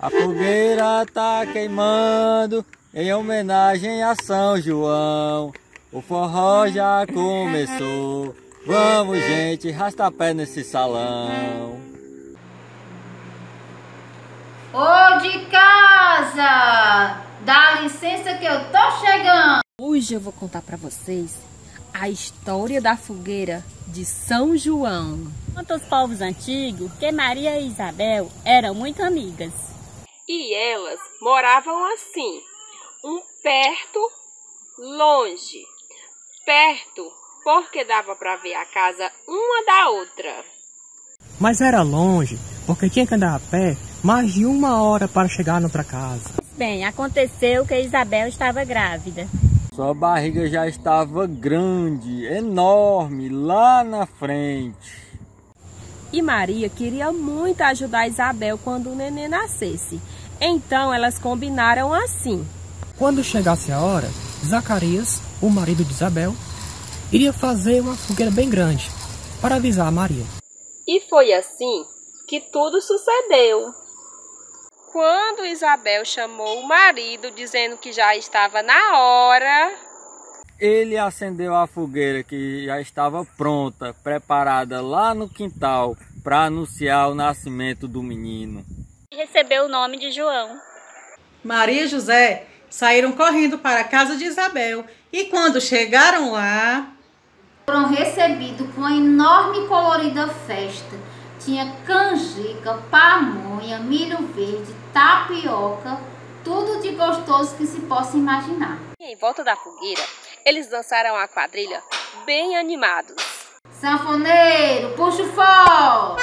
A fogueira tá queimando em homenagem a São João. O forró já começou. Vamos, gente, rastapé nesse salão. Ô de casa, dá licença que eu tô chegando. Hoje eu vou contar para vocês a história da fogueira de São João. Conta os povos antigos que Maria e Isabel eram muito amigas. E elas moravam assim, um perto, longe. Perto porque dava para ver a casa uma da outra. Mas era longe, porque tinha que andar a pé mais de 1 hora para chegar noutra casa. Bem, aconteceu que Isabel estava grávida. Sua barriga já estava grande, enorme, lá na frente. E Maria queria muito ajudar Isabel quando o neném nascesse. Então elas combinaram assim. Quando chegasse a hora, Zacarias, o marido de Isabel, iria fazer uma fogueira bem grande para avisar a Maria. E foi assim que tudo sucedeu. Quando Isabel chamou o marido dizendo que já estava na hora, Ele acendeu a fogueira que já estava pronta, preparada lá no quintal para anunciar o nascimento do menino. E recebeu o nome de João. Maria e José saíram correndo para a casa de Isabel e quando chegaram lá, Foram recebidos com uma enorme e colorida festa. Tinha canjica, pamonha, milho verde, tapioca, tudo de gostoso que se possa imaginar. em volta da fogueira, eles dançaram a quadrilha bem animados. Sanfoneiro, puxa o forró!